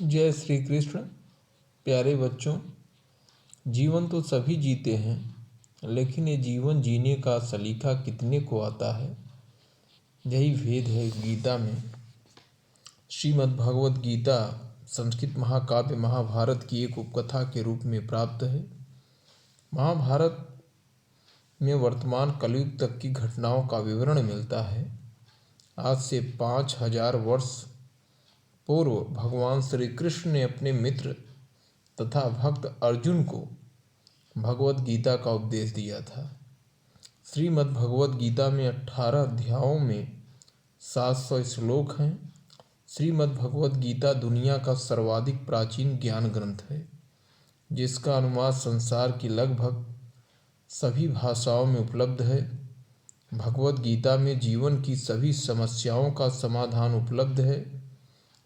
जय श्री कृष्ण। प्यारे बच्चों, जीवन तो सभी जीते हैं, लेकिन ये जीवन जीने का सलीका कितने को आता है, यही भेद है गीता में। श्रीमद् भगवत गीता संस्कृत महाकाव्य महाभारत की एक उपकथा के रूप में प्राप्त है। महाभारत में वर्तमान कलयुग तक की घटनाओं का विवरण मिलता है। आज से 5000 वर्ष पूर्व भगवान श्री कृष्ण ने अपने मित्र तथा भक्त अर्जुन को भगवत गीता का उपदेश दिया था। श्रीमद् भगवत गीता में 18 अध्यायों में 700 श्लोक हैं। श्रीमद् भगवत गीता दुनिया का सर्वाधिक प्राचीन ज्ञान ग्रंथ है, जिसका अनुवाद संसार की लगभग सभी भाषाओं में उपलब्ध है। भगवत गीता में जीवन की सभी समस्याओं का समाधान उपलब्ध है।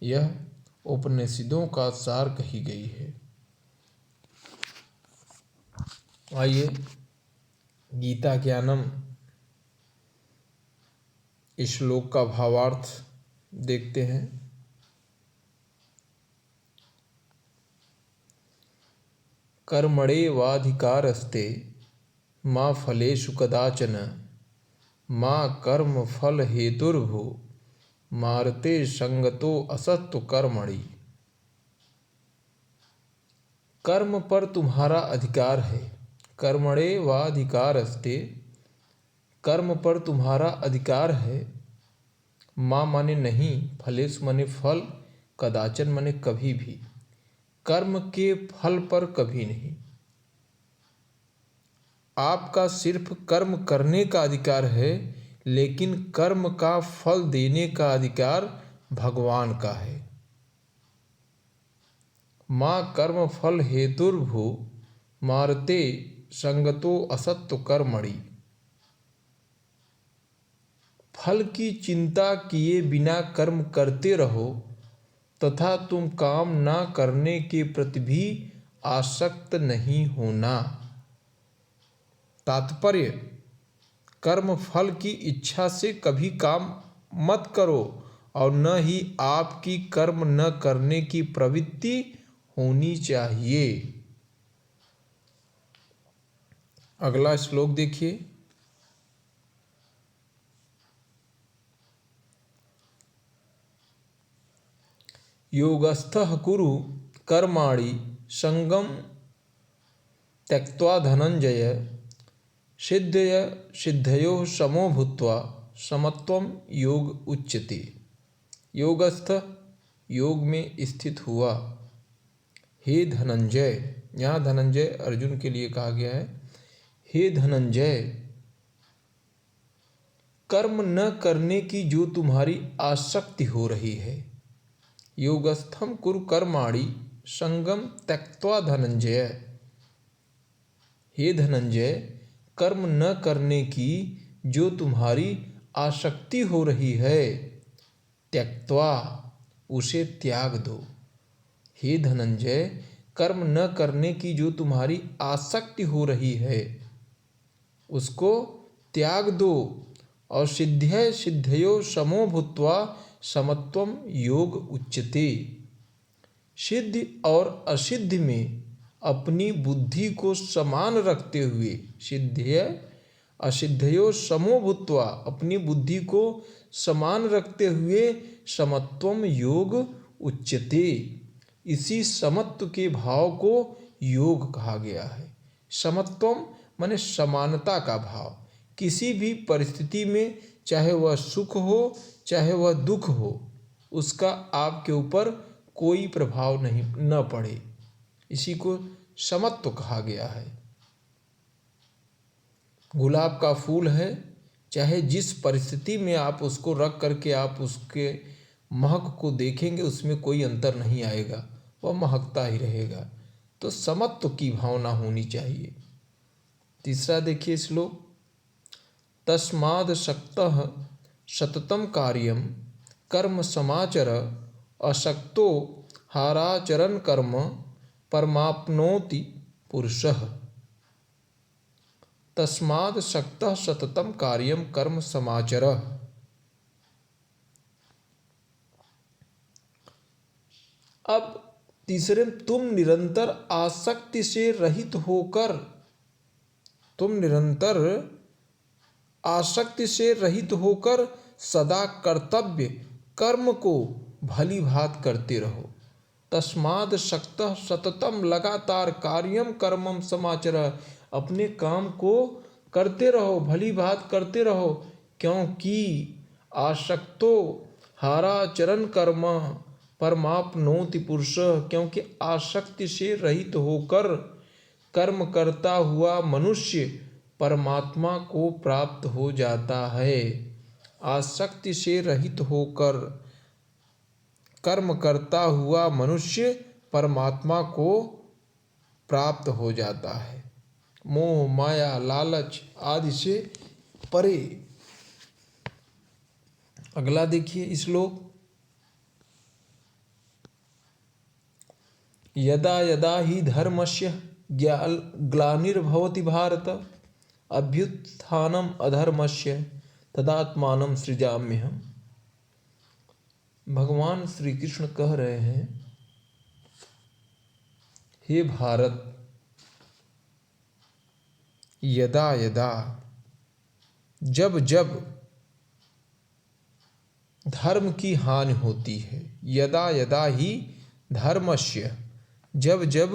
यह उपनिषदों का सार कही गई है। आइए गीता ज्ञानम इस श्लोक का भावार्थ देखते हैं। कर्मणेवाधिकारस्ते मा फलेषु कदाचन मा कर्म फल हेतुर्भु मारते संगतो असत्व कर्मणि। कर्म पर तुम्हारा अधिकार है। कर्मणेवाधिकारस्ते, कर्म पर तुम्हारा अधिकार है। मां माने नहीं, फलेश माने फल, कदाचन माने कभी भी, कर्म के फल पर कभी नहीं। आपका सिर्फ कर्म करने का अधिकार है, लेकिन कर्म का फल देने का अधिकार भगवान का है। मां कर्म फल हेतुर्भु मारते संगतो असत्व कर्मणि। फल की चिंता किए बिना कर्म करते रहो तथा तुम काम ना करने के प्रति भी आसक्त नहीं होना। तात्पर्य, कर्म फल की इच्छा से कभी काम मत करो और न ही आपकी कर्म न करने की प्रवृत्ति होनी चाहिए। अगला श्लोक देखिए। योगस्थः कुरु कर्माणि संगम त्यक्त्वा धनंजय सिद्धय सिद्धयोः समो भूत्वा समत्वम योग उच्यते। योगस्थ, योग में स्थित हुआ। हे धनंजय, यहाँ धनंजय अर्जुन के लिए कहा गया है। हे धनंजय, कर्म न करने की जो तुम्हारी आसक्ति हो रही है। योगस्थम कुरु कर्माणि संगम त्यक्त्वा धनंजय। हे धनंजय, कर्म न करने की जो तुम्हारी आसक्ति हो रही है, त्यक्त्वा, उसे त्याग दो। हे धनंजय, कर्म न करने की जो तुम्हारी आसक्ति हो रही है, उसको त्याग दो और सिद्धय सिद्धयो समो भूत्वा समत्वम योग उच्यते। सिद्ध और असिद्ध में अपनी बुद्धि को समान रखते हुए, सिद्धय असिद्धयो समो भूत्वा, अपनी बुद्धि को समान रखते हुए समत्वम योग उच्यते। इसी समत्व के भाव को योग कहा गया है। समत्वम माने समानता का भाव। किसी भी परिस्थिति में, चाहे वह सुख हो चाहे वह दुख हो, उसका आपके ऊपर कोई प्रभाव नहीं न पड़े, इसी को समत्व कहा गया है। गुलाब का फूल है, चाहे जिस परिस्थिति में आप उसको रख करके आप उसके महक को देखेंगे, उसमें कोई अंतर नहीं आएगा, वह महकता ही रहेगा। तो समत्व की भावना होनी चाहिए। तीसरा देखिए श्लोक। तस्माद् शक्तः सततं कार्यं कर्म समाचर अशक्तो हाराचरन् कर्म परमाप्नोति पुरुषः। तस्माद् शक्तः सततं कार्यं कर्म समाचर। अब तीसरे, तुम निरंतर आसक्ति से रहित होकर, तुम निरंतर आसक्ति से रहित होकर सदा कर्तव्य कर्म को भली भांति करते रहो। तस्माद् शक्तः सततम, लगातार कार्यम कर्मम समाचर, अपने काम को करते रहो, भली भांति करते रहो, क्योंकि आसक्तो हाराचरण कर्म परमाप्नोति पुरुष, क्योंकि आसक्ति से रहित होकर कर्म करता हुआ मनुष्य परमात्मा को प्राप्त हो जाता है। आसक्ति से रहित होकर कर्म करता हुआ मनुष्य परमात्मा को प्राप्त हो जाता है, मोह माया लालच आदि से परे। अगला देखिए श्लोक, यदा यदा हि धर्मस्य ग्लानिर्भवति भारत, अभ्युत्थानम अधर्मस्य तदात्मानं सृजाम्यहम्। भगवान श्री कृष्ण कह रहे हैं, हे भारत, यदा यदा, जब जब धर्म की हानि होती है, यदा यदा ही धर्मस्य, जब जब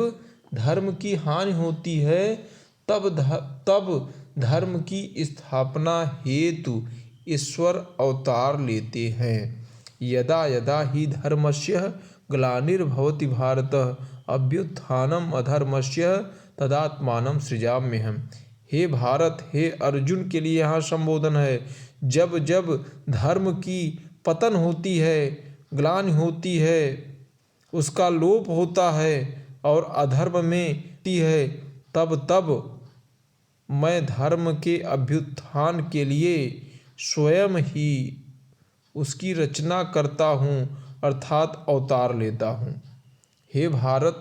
धर्म की हानि होती है तब धर्म की स्थापना हेतु ईश्वर अवतार लेते हैं। यदा यदा ही धर्मस्य ग्लानिर्भवति भारत, अभ्युत्थानम अधर्मस्य तदात्मानं सृजाम्यहम्। हे भारत, हे अर्जुन के लिए यहाँ संबोधन है। जब जब धर्म की पतन होती है, ग्लानि होती है, उसका लोप होता है और अधर्म में होती है, तब तब मैं धर्म के अभ्युत्थान के लिए स्वयं ही उसकी रचना करता हूँ, अर्थात अवतार लेता हूँ। हे भारत,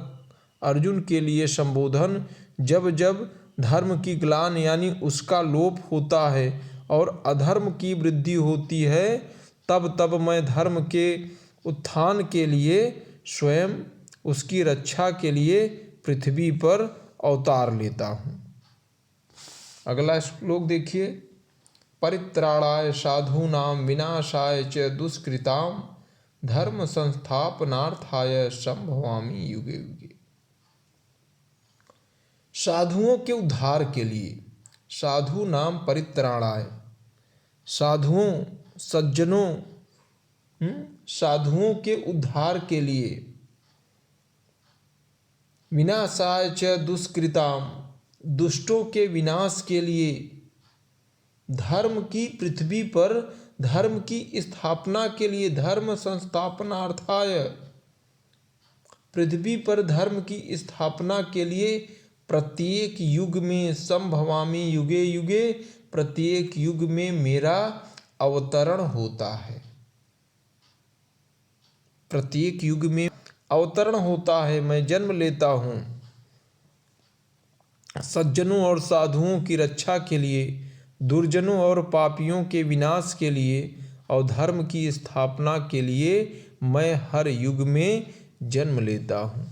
अर्जुन के लिए संबोधन, जब जब धर्म की ग्लानि यानी उसका लोप होता है और अधर्म की वृद्धि होती है, तब तब मैं धर्म के उत्थान के लिए स्वयं उसकी रक्षा के लिए पृथ्वी पर अवतार लेता हूँ। अगला श्लोक देखिए, परित्राणाय साधूनां विनाशाय च दुष्कृतां धर्म संस्थापनार्थाय संभवामि युगे युगे। साधुओं के उद्धार के लिए, साधु नाम परित्राणाय, साधुओं सज्जनों साधुओं के उद्धार के लिए, विनाशाय च दुष्कृतां, दुष्टों के विनाश के लिए, धर्म की पृथ्वी पर धर्म की स्थापना के लिए, धर्म संस्थापनार्थाय, पृथ्वी पर धर्म की स्थापना के लिए प्रत्येक युग में, संभवामि युगे युगे, प्रत्येक युग में मेरा अवतरण होता है, प्रत्येक युग में अवतरण होता है, मैं जन्म लेता हूँ सज्जनों और साधुओं की रक्षा के लिए, दुर्जनों और पापियों के विनाश के लिए और धर्म की स्थापना के लिए मैं हर युग में जन्म लेता हूँ।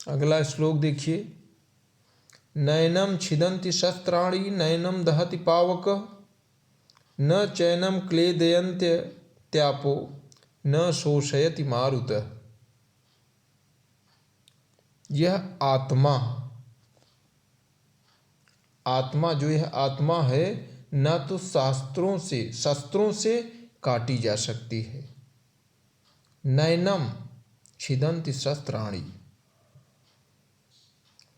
अगला श्लोक देखिए, नैनम छिदन्ति शस्त्राणि नैनम दहति पावक, न चैनम क्लेदयन्त्यापो न शोषयति मारुतः। यह आत्मा, आत्मा जो यह आत्मा है, न तो शस्त्रों से काटी जा सकती है। नैनम छिदन्ति शस्त्राणि,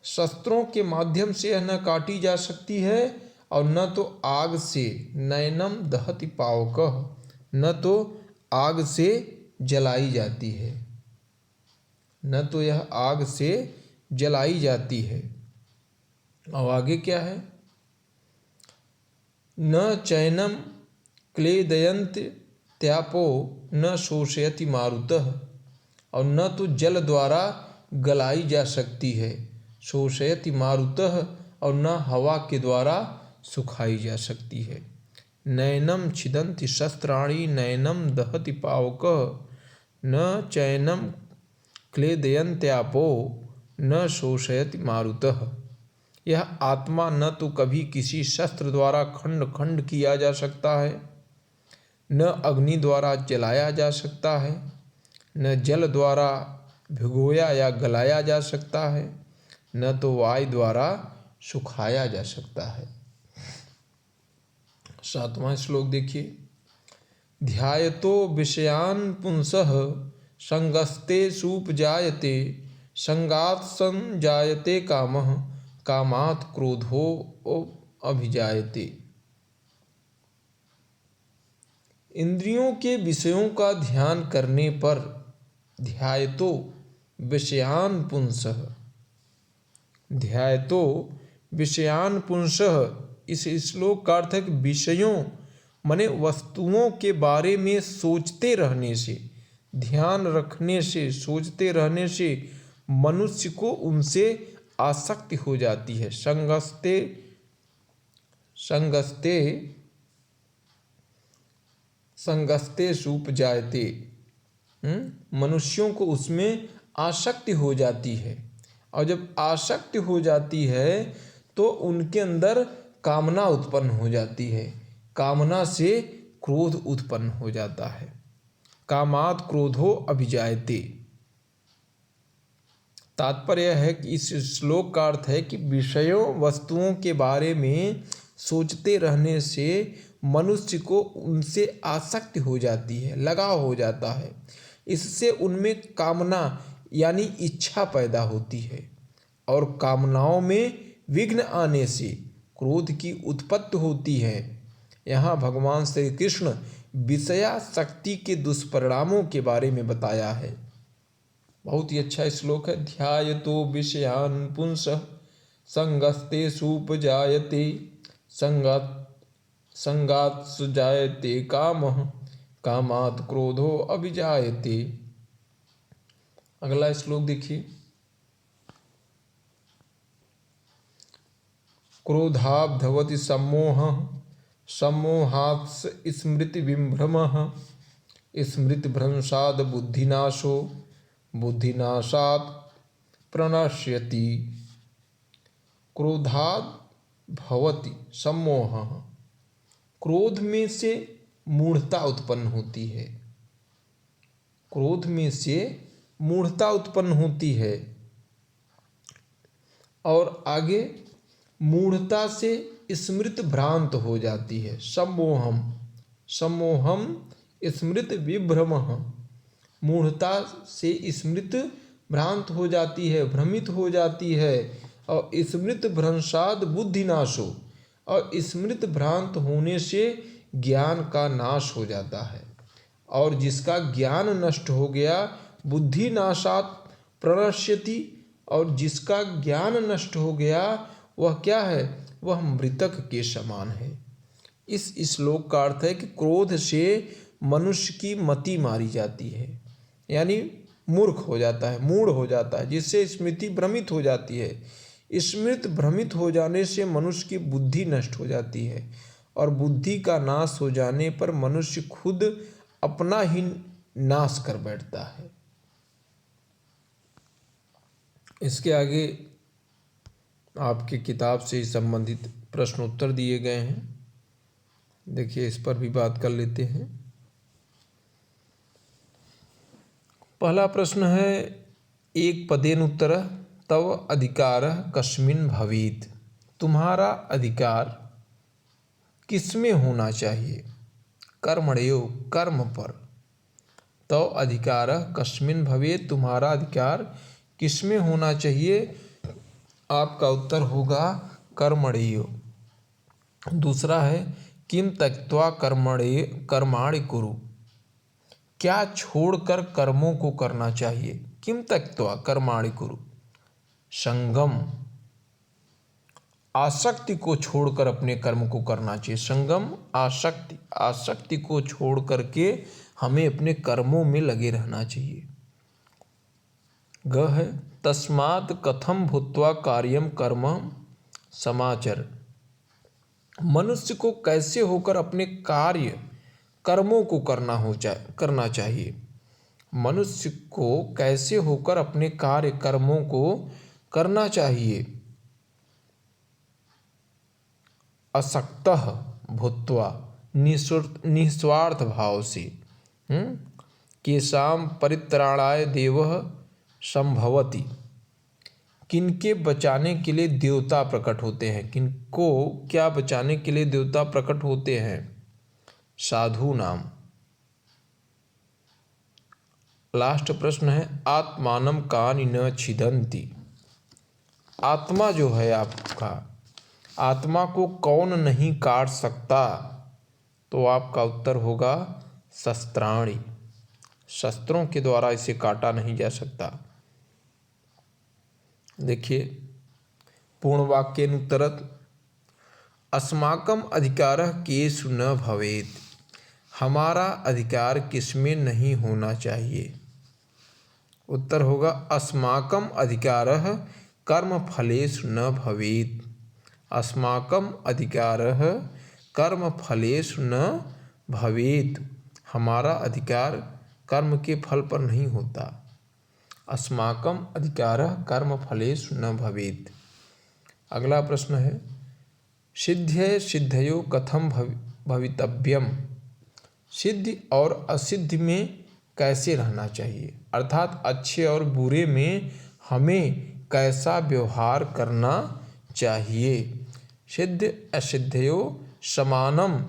शस्त्रों के माध्यम से यह न काटी जा सकती है और न तो आग से, नैनम दहति पावकः, न तो आग से जलाई जाती है, न तो यह आग से जलाई जाती है। और आगे क्या है, न चैनम क्लेदयन्त्यापो न शोषयति मारुतः, और न तो जल द्वारा गलाई जा सकती है, शोषयति मारुतः, और न हवा के द्वारा सुखाई जा सकती है। नैनम छिदन्ति शस्त्राणि नैनम दहति पावकः न चैनम क्लेदयन्त्यापो न शोषयति मारुतः। यह आत्मा न तो कभी किसी शस्त्र द्वारा खंड खंड किया जा सकता है, न अग्नि द्वारा जलाया जा सकता है, न जल द्वारा भिगोया या गलाया जा सकता है, न तो वायु द्वारा सुखाया जा सकता है। 7वां श्लोक देखिए। ध्यायतो विषयान् पुंसः संगस्ते सूपजायते संगात् संजायते कामः कामात् क्रोधो अभिजायते। इंद्रियों के विषयों का ध्यान करने पर ध्यायतो विषयान् पुंसः, ध्यायतो विषयान् पुंसः इस श्लोक का अर्थ है कि विषयों माने वस्तुओं के बारे में सोचते रहने से, ध्यान रखने से, सोचते रहने से मनुष्य को उनसे आसक्ति हो जाती है। संगस्ते संगस्ते संगस्ते सूपजायते, मनुष्यों को उसमें आसक्ति हो जाती है, और जब आसक्ति हो जाती है तो उनके अंदर कामना उत्पन्न हो जाती है, कामना से क्रोध उत्पन्न हो जाता है। कामात् क्रोधो अभिजायते। तात्पर्य है कि इस श्लोक का अर्थ है कि विषयों वस्तुओं के बारे में सोचते रहने से मनुष्य को उनसे आसक्ति हो जाती है, लगाव हो जाता है। इससे उनमें कामना यानी इच्छा पैदा होती है, और कामनाओं में विघ्न आने से क्रोध की उत्पत्ति होती है। यहाँ भगवान श्री कृष्ण विषयासक्ति के दुष्परिणामों के बारे में बताया है। बहुत ही अच्छा श्लोक है। ध्यायतो विषयान् पुंसः संगस्ते सूपजायते संगात् सुजायते कामः कामात् क्रोधो अभिजायते। अगला श्लोक देखिए। क्रोधाद्भवति सम्मोहः सम्मोहात् स्मृति विभ्रमः स्मृतिभ्रंशात् बुद्धिनाशो बुद्धिनाशात् प्रणश्यति। क्रोधाद् भवति सम्मोहः, क्रोध में से मूढ़ता उत्पन्न होती है, क्रोध में से मूढ़ता उत्पन्न होती है। और आगे मूढ़ता से स्मृति भ्रांत हो जाती है। सम्मोहम सम्मोहम स्मृति विभ्रमः, मूढ़ता से स्मृति भ्रांत हो जाती है, भ्रमित हो जाती है। और स्मृति भ्रंशाद बुद्धिनाशो, और स्मृति भ्रांत होने से ज्ञान का नाश हो जाता है। और जिसका ज्ञान नष्ट हो गया बुद्धि नाशात प्रणश्यति, और जिसका ज्ञान नष्ट हो गया वह क्या है, वह मृतक के समान है। इस श्लोक का अर्थ है कि क्रोध से मनुष्य की मति मारी जाती है, यानी मूर्ख हो जाता है, मूढ़ हो जाता है, जिससे स्मृति भ्रमित हो जाती है। स्मृति भ्रमित हो जाने से मनुष्य की बुद्धि नष्ट हो जाती है, और बुद्धि का नाश हो जाने पर मनुष्य खुद अपना ही नाश कर बैठता है। इसके आगे आपकी किताब से संबंधित प्रश्न उत्तर दिए गए हैं, देखिए इस पर भी बात कर लेते हैं। पहला प्रश्न है, एक पदेन उत्तरः तव अधिकारः कस्मिन् भवेत्। तुम्हारा अधिकार किसमें होना चाहिए? कर्मणयो, कर्म पर। तव अधिकारः कस्मिन् भवेत्, तुम्हारा अधिकार किसमें होना चाहिए? आपका उत्तर होगा कर्मणयो। दूसरा है, किम त्यक्त्वा कर्माणि कुरु। क्या छोड़कर कर्मों को करना चाहिए? किम त्यक्त्वा कर्माणि कुरु। संगम, आसक्ति को छोड़कर अपने कर्म को करना चाहिए। संगम आसक्ति, आसक्ति को छोड़ करके हमें अपने कर्मों में लगे रहना चाहिए। ग है, तस्मात् कथम भूत्वा कार्यम कर्म समाचर। मनुष्य को कैसे होकर अपने कार्य कर्मों को करना चाहिए। मनुष्य को कैसे होकर अपने कार्य कर्मों को करना चाहिए। असक्तः भूत्वा निस्वार्थ भाव से केषां परित्राणाय देवः संभवति। किनके बचाने के लिए देवता प्रकट होते हैं, किनको क्या बचाने के लिए देवता प्रकट होते हैं। साधु नाम। लास्ट प्रश्न है आत्मानं कानि न छिदन्ति। आत्मा जो है आपका, आत्मा को कौन नहीं काट सकता, तो आपका उत्तर होगा शस्त्राणि। शस्त्रों के द्वारा इसे काटा नहीं जा सकता। देखिए पूर्ण वाक्यानुत्तरत अस्माकं अधिकारः केषु न भवेत्। हमारा अधिकार किसमें नहीं होना चाहिए। उत्तर होगा अस्माकं अधिकारः कर्मफलेषु न भवेत्। अस्माकं अधिकारः कर्मफलेषु न भवेत्। हमारा अधिकार कर्म के फल पर नहीं होता। अस्माकं अधिकारः कर्मफलेषु न भवेत्। अगला प्रश्न है सिद्ध्यै सिद्धयो कथं भवितव्यम। सिद्धि और असिद्धि में कैसे रहना चाहिए, अर्थात अच्छे और बुरे में हमें कैसा व्यवहार करना चाहिए। सिद्ध असिद्धयो समानम,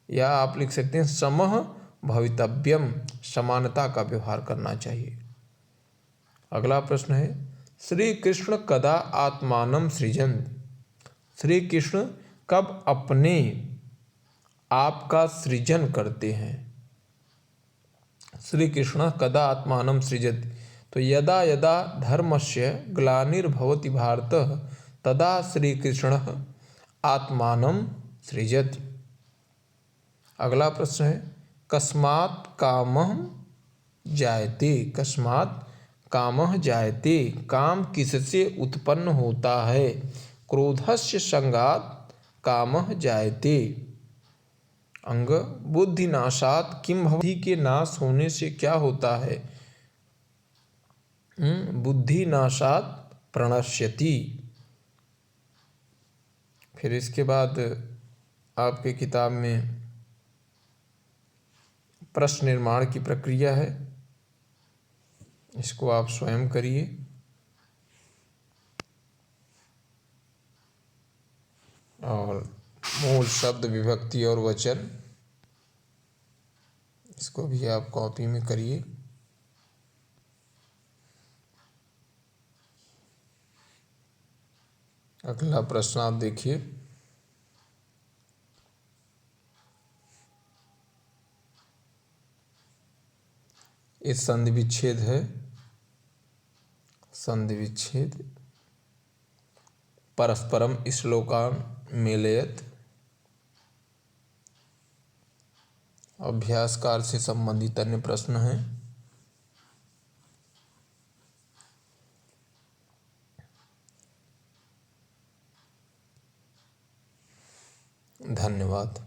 या आप लिख सकते हैं समः भवितव्यम, समानता का व्यवहार करना चाहिए। अगला प्रश्न है श्री कृष्ण कदा आत्मानं सृजन्ति। श्री कृष्ण कब अपने आप का सृजन करते हैं। श्री कृष्ण कदा आत्मानं सृजति, तो यदा यदा धर्मस्य ग्लानिर्भवति भारत तदा श्री कृष्ण आत्मानं सृजति। अगला प्रश्न है कस्मात् कामः जायते। कस्मात् कामः जायते, काम किससे उत्पन्न होता है। क्रोधस्य संगात् कामः जायते। अंग बुद्धि नाशात किम भवति। बुद्धि के नाश होने से क्या होता है। बुद्धि नाशात प्रणश्यति। फिर इसके बाद आपके किताब में प्रश्न निर्माण की प्रक्रिया है, इसको आप स्वयं करिए। और मूल शब्द विभक्ति और वचन, इसको भी आप कॉपी में करिए। अगला प्रश्न आप देखिए इस संधि विच्छेद है। संधि विच्छेद परस्परम श्लोकान मेलयत। अभ्यासकार से संबंधित अन्य प्रश्न हैं। धन्यवाद।